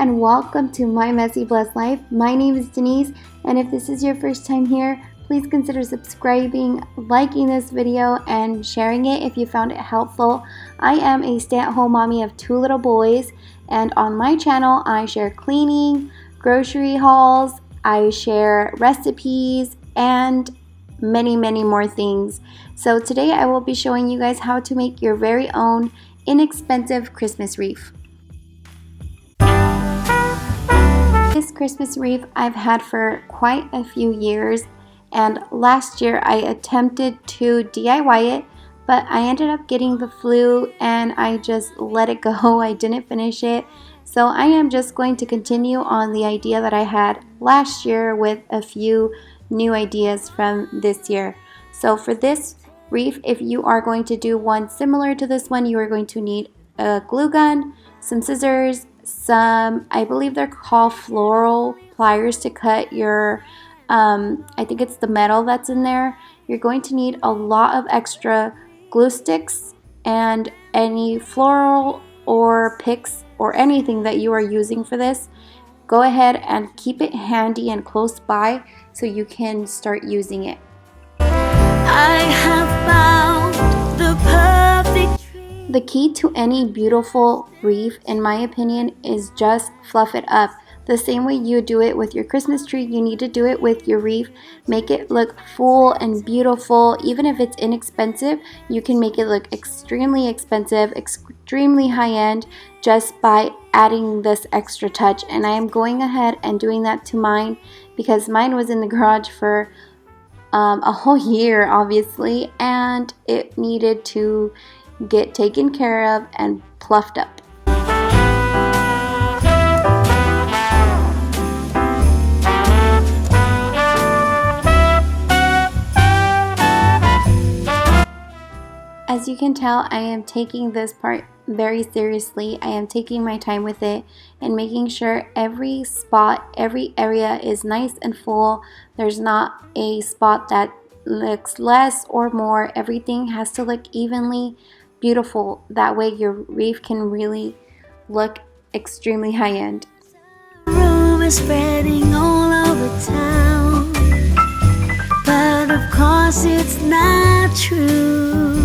and welcome to My Messy Blessed Life. My name is Denise, and if this is your first time here, please consider subscribing, liking this video, and sharing it if you found it helpful. I am a stay-at-home mommy of 2 little boys, and on my channel I share cleaning, grocery hauls, I share recipes, and many more things. So today I will be showing you guys how to make your very own inexpensive Christmas wreath. This Christmas wreath I've had for quite a few years, and last year I attempted to DIY it, but I ended up getting the flu and I just let it go. I didn't finish it. So I am just going to continue on the idea that I had last year with a few new ideas from this year. So for this wreath, if you are going to do one similar to this one, you are going to need a glue gun, some scissors, I believe they're called floral pliers to cut your, I think it's the metal that's in there. You're going to need a lot of extra glue sticks and any floral or picks or anything that you are using for this. Go ahead and keep it handy and close by so you can start using it. I have found the perfect tree. The key to any beautiful wreath, in my opinion, is just fluff it up. The same way you do it with your Christmas tree, you need to do it with your wreath. Make it look full and beautiful. Even if it's inexpensive, you can make it look extremely expensive, extremely high-end, just by adding this extra touch. And I am going ahead and doing that to mine because mine was in the garage for a whole year, obviously, and it needed to get taken care of and pluffed up. As you can tell, I am taking this part very seriously. I am taking my time with it and making sure every spot, every area is nice and full. There's not a spot that looks less or more. Everything has to look evenly beautiful. That way your wreath can really look extremely high-end. Rumors spreading all over town, but of course it's not true.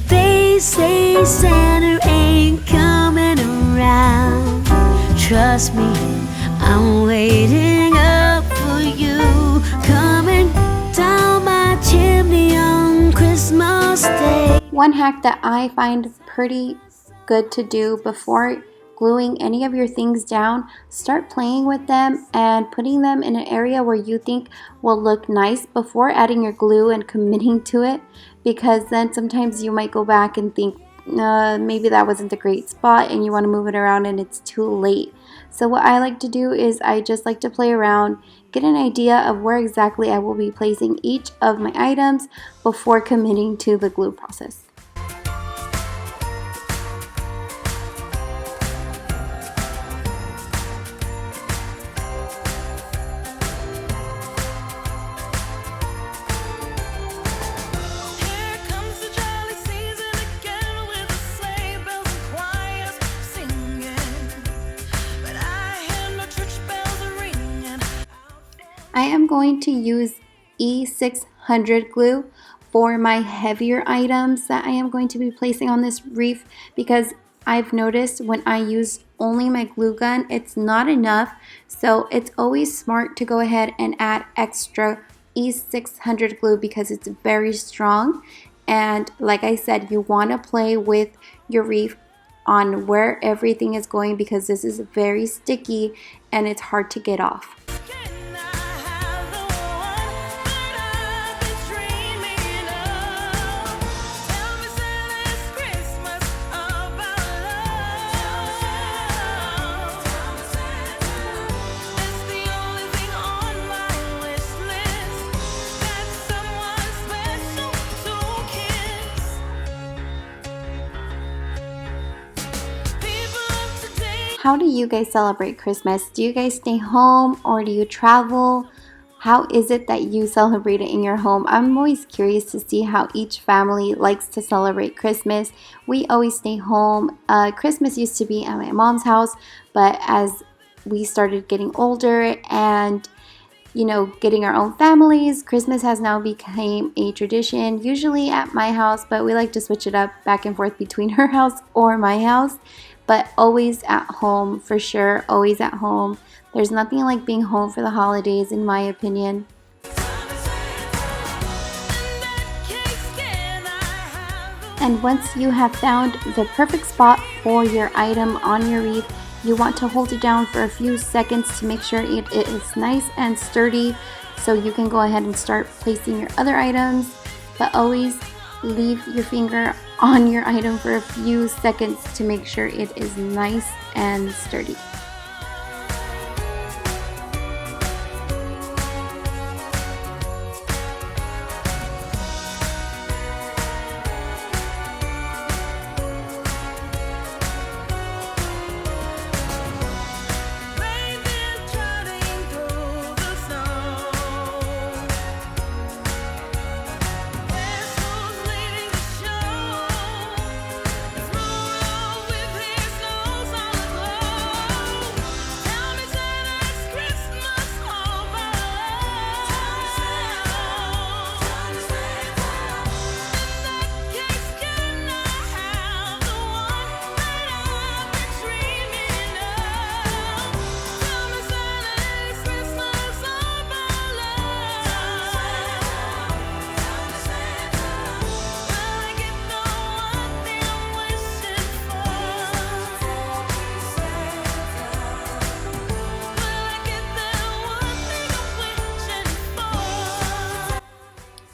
They say Santa ain't coming around. Trust me, I'm waiting up for you, coming down my chimney on Christmas Day. One hack that I find pretty good to do before gluing any of your things down, start playing with them and putting them in an area where you think will look nice before adding your glue and committing to it, because then sometimes you might go back and think maybe that wasn't the great spot and you want to move it around and it's too late. So what I like to do is I just like to play around, get an idea of where exactly I will be placing each of my items before committing to the glue process. I am going to use E600 glue for my heavier items that I am going to be placing on this wreath, because I've noticed when I use only my glue gun, it's not enough. So it's always smart to go ahead and add extra E600 glue because it's very strong. And like I said, you want to play with your wreath on where everything is going because this is very sticky and it's hard to get off. How do you guys celebrate Christmas? Do you guys stay home or do you travel? how is it that you celebrate it in your home? I'm always curious to see how each family likes to celebrate Christmas. We always stay home. Christmas used to be at my mom's house, but as we started getting older and getting our own families, Christmas has now become a tradition, usually at my house, but we like to switch it up back and forth between her house or my house, but always at home for sure, always at home. There's nothing like being home for the holidays, in my opinion. And once you have found the perfect spot for your item on your wreath, you want to hold it down for a few seconds to make sure it is nice and sturdy, so you can go ahead and start placing your other items, but always leave your finger on your item for a few seconds to make sure it is nice and sturdy.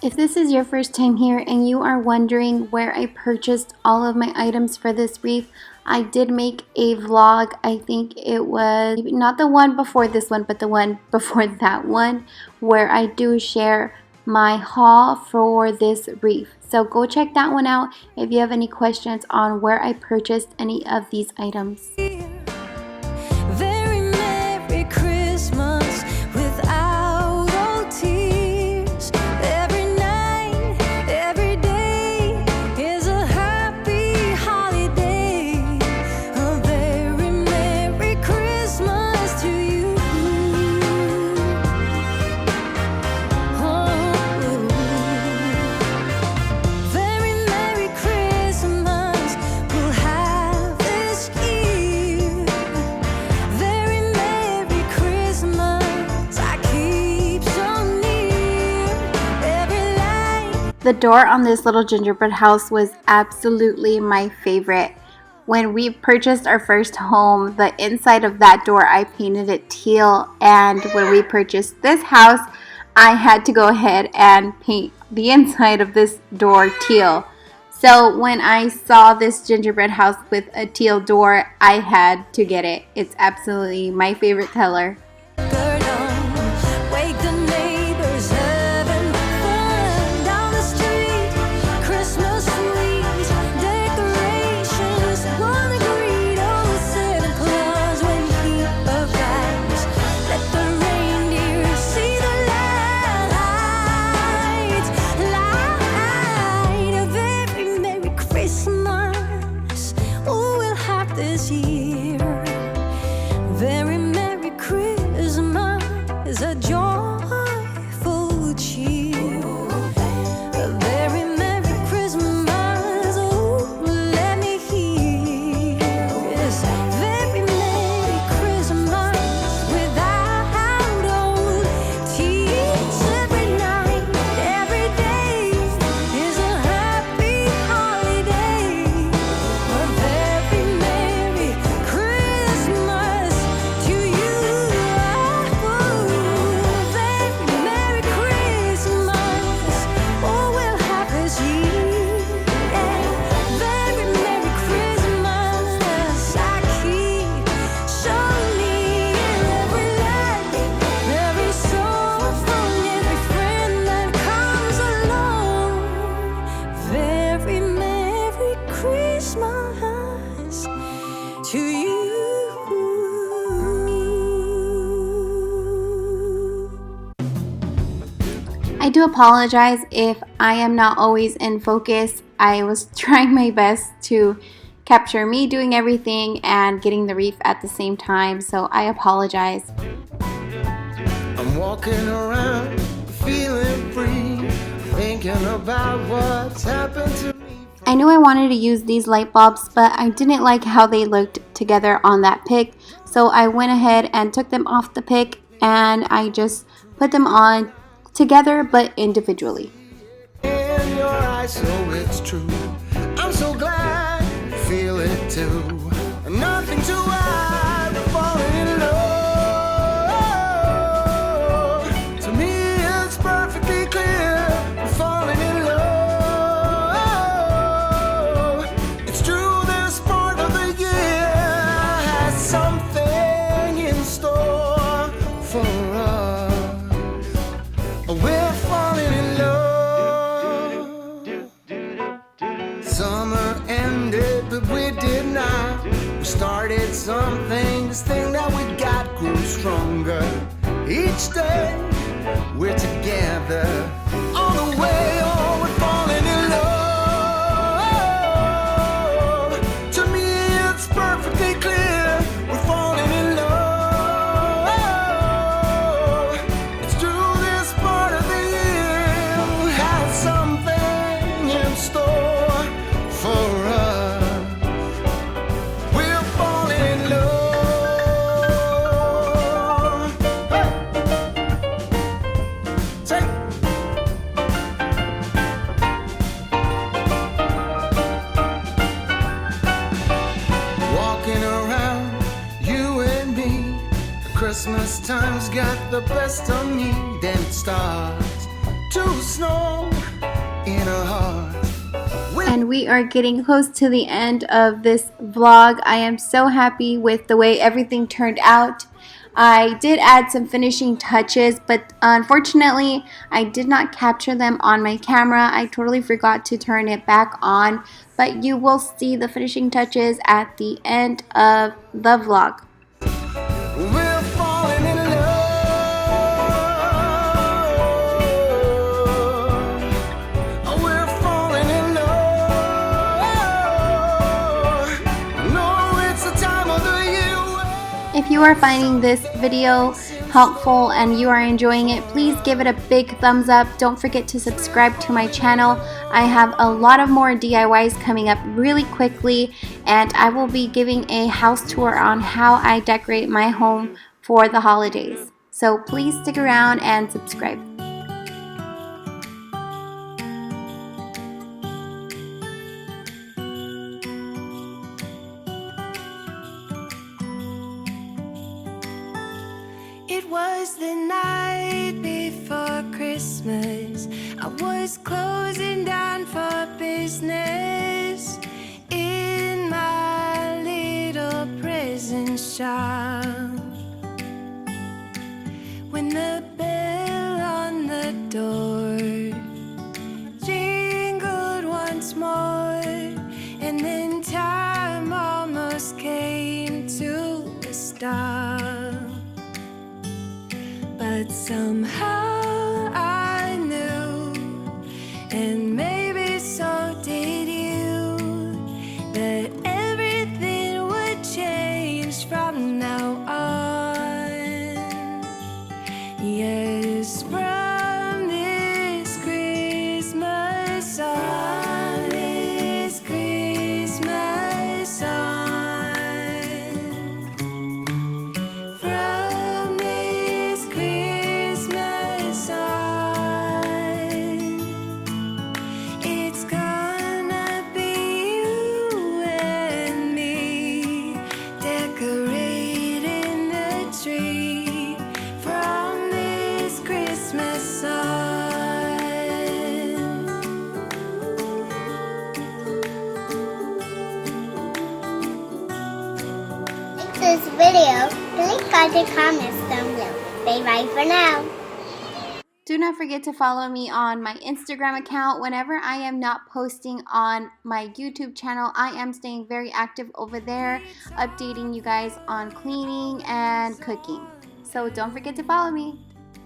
If this is your first time here and you are wondering where I purchased all of my items for this wreath, I did make a vlog. I think it was not the one before this one, but the one before that one, where I do share my haul for this wreath. So go check that one out if you have any questions on where I purchased any of these items. Very Merry Christmas without all tears. Every night, every day is a happy holiday. A very Merry Christmas to you. Oh, very Merry Christmas we'll have this year. Very Merry Christmas, I keep so near. Every light. The door on this little gingerbread house was absolutely my favorite. When we purchased our first home, the inside of that door, I painted it teal, and when we purchased this house, I had to go ahead and paint the inside of this door teal. So when I saw this gingerbread house with a teal door, I had to get it. It's absolutely my favorite color. Burn on, wake the neighbors, having fun down the street. Christmas sweet decorations, wanna greet old Santa Claus when he arrives. Let the reindeer see the light. A very Merry Christmas, oh, we'll have this year. Very Merry Christmas. I do apologize if I am not always in focus. I was trying my best to capture me doing everything and getting the wreath at the same time, so I apologize. I'm walking around feeling free, thinking about what's happened to me. I knew I wanted to use these light bulbs, but I didn't like how they looked together on that pick, so I went ahead and took them off the pick and I just put them on together but individually. In your eyes, so it's true. I'm so glad you feel it too. Nothing to hide, but falling in love. To me, it's perfectly clear. We're falling in love. It's true, this part of the year has something in store for us. We're falling in love. Summer ended, but we did not. We started something. This thing that we got grew stronger. Each day we're together. On the way, oh, we're falling in love. To me, it's perfectly clear. We're falling in love. It's true, this part of the year has something in store for us. We're falling in love. Hey. Say. Walking around, you and me. Christmas time's got the best of me. Then it starts to snow in our hearts. And we are getting close to the end of this vlog. I am so happy with the way everything turned out. I did add some finishing touches, but unfortunately I did not capture them on my camera. I totally forgot to turn it back on, but you will see the finishing touches at the end of the vlog. We're falling in love. We're falling in love. No, it's the time of the year. If you are finding this video helpful and you are enjoying it, please give it a big thumbs up. Don't forget to subscribe to my channel. I have a lot of more DIYs coming up really quickly, and I will be giving a house tour on how I decorate my home for the holidays. So please stick around and subscribe. It was the night before Christmas. I was closing down for business in my little prison shop. When the bell on the door jingled once more, and then time almost came to a stop. But somehow I knew, and maybe so did you, that everything would change from now on. Yes, from this Christmas on, this Christmas on. From this Christmas on, it's gonna be you and me decorating the tree. From this Christmas on. This video, click on the comments down below. Bye for now. Do not forget to follow me on my Instagram account. Whenever I am not posting on my YouTube channel, I am staying very active over there, updating you guys on cleaning and cooking. So don't forget to follow me.